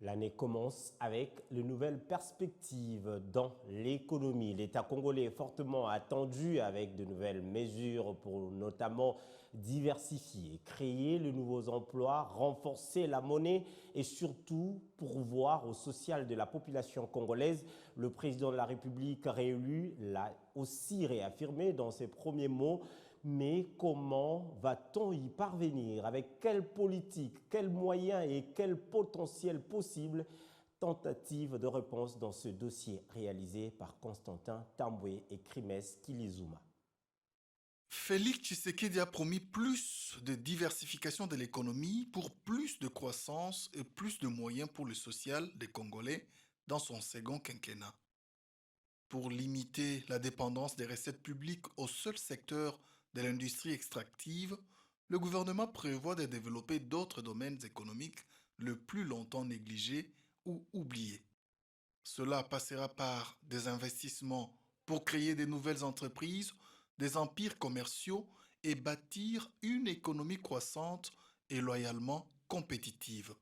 L'année commence avec de nouvelles perspectives dans l'économie. L'État congolais est fortement attendu avec de nouvelles mesures pour notamment diversifier, créer de nouveaux emplois, renforcer la monnaie et surtout pourvoir au social de la population congolaise. Le président de la République réélu l'a aussi réaffirmé dans ses premiers mots. Mais comment va-t-on y parvenir? Avec quelle politique, quels moyens et quel potentiel possible? Tentative de réponse dans ce dossier réalisé par Constantin Tamboué et Krimes Kilizuma. Félix Tshisekedi a promis plus de diversification de l'économie pour plus de croissance et plus de moyens pour le social des Congolais dans son second quinquennat. Pour limiter la dépendance des recettes publiques au seul secteur de l'industrie extractive, le gouvernement prévoit de développer d'autres domaines économiques le plus longtemps négligés ou oubliés. Cela passera par des investissements pour créer de nouvelles entreprises, des empires commerciaux et bâtir une économie croissante et loyalement compétitive.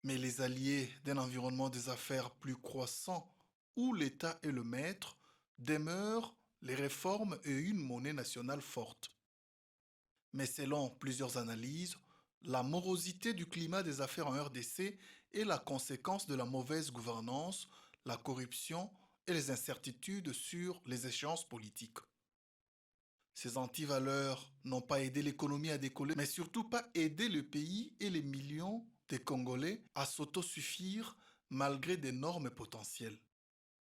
Mais les alliés d'un environnement des affaires plus croissant où l'État est le maître demeurent les réformes et une monnaie nationale forte. Mais selon plusieurs analyses, la morosité du climat des affaires en RDC est la conséquence de la mauvaise gouvernance, la corruption et les incertitudes sur les échéances politiques. Ces antivaleurs n'ont pas aidé l'économie à décoller, mais surtout pas aidé le pays et les millions de Congolais à s'autosuffire malgré d'énormes potentiels.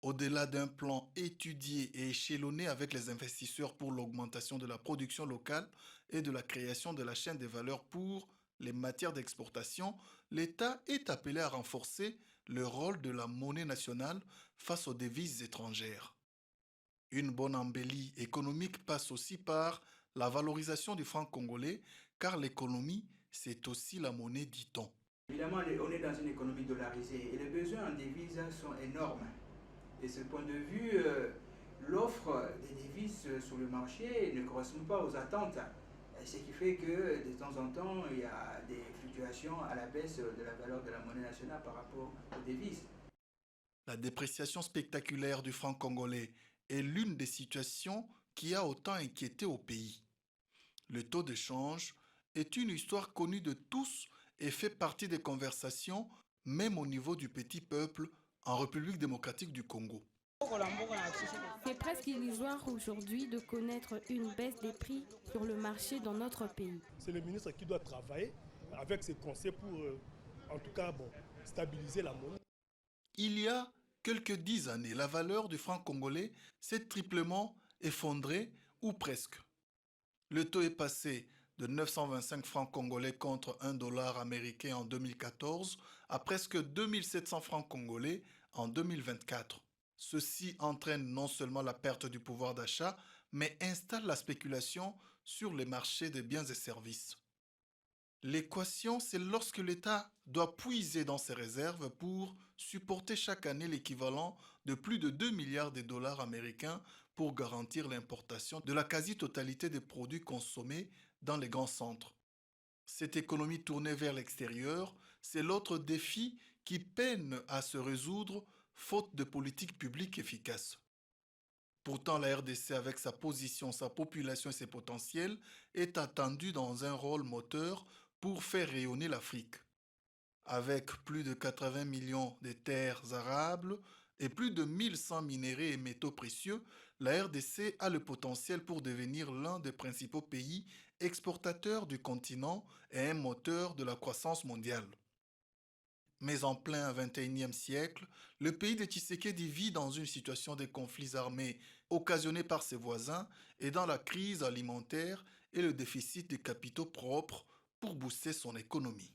Au-delà d'un plan étudié et échelonné avec les investisseurs pour l'augmentation de la production locale et de la création de la chaîne des valeurs pour les matières d'exportation, l'État est appelé à renforcer le rôle de la monnaie nationale face aux devises étrangères. Une bonne embellie économique passe aussi par la valorisation du franc congolais, car l'économie, c'est aussi la monnaie, dit-on. Évidemment, on est dans une économie dollarisée et les besoins en devises sont énormes. De ce point de vue, l'offre des devises sur le marché ne correspond pas aux attentes. Ce qui fait que de temps en temps, il y a des fluctuations à la baisse de la valeur de la monnaie nationale par rapport aux devises. La dépréciation spectaculaire du franc congolais est l'une des situations qui a autant inquiété au pays. Le taux de change est une histoire connue de tous et fait partie des conversations, même au niveau du petit peuple en République démocratique du Congo. C'est presque illusoire aujourd'hui de connaître une baisse des prix sur le marché dans notre pays. C'est le ministre qui doit travailler avec ses conseils pour, en tout cas, stabiliser la monnaie. Il y a quelques 10 années, la valeur du franc congolais s'est triplement effondrée, ou presque. Le taux est passé de 925 francs congolais contre 1 dollar américain en 2014 à presque 2700 francs congolais en 2024. Ceci entraîne non seulement la perte du pouvoir d'achat, mais installe la spéculation sur les marchés des biens et services. L'équation, c'est lorsque l'État doit puiser dans ses réserves pour supporter chaque année l'équivalent de plus de 2 milliards de dollars américains pour garantir l'importation de la quasi-totalité des produits consommés dans les grands centres. Cette économie tournée vers l'extérieur, c'est l'autre défi qui peine à se résoudre faute de politique publique efficace. Pourtant, la RDC, avec sa position, sa population et ses potentiels, est attendue dans un rôle moteur pour faire rayonner l'Afrique. Avec plus de 80 millions de terres arables et plus de 1100 minéraux et métaux précieux, la RDC a le potentiel pour devenir l'un des principaux pays exportateurs du continent et un moteur de la croissance mondiale. Mais en plein XXIe siècle, le pays de Tshisekedi vit dans une situation de conflits armés occasionnés par ses voisins et dans la crise alimentaire et le déficit de capitaux propres pour booster son économie.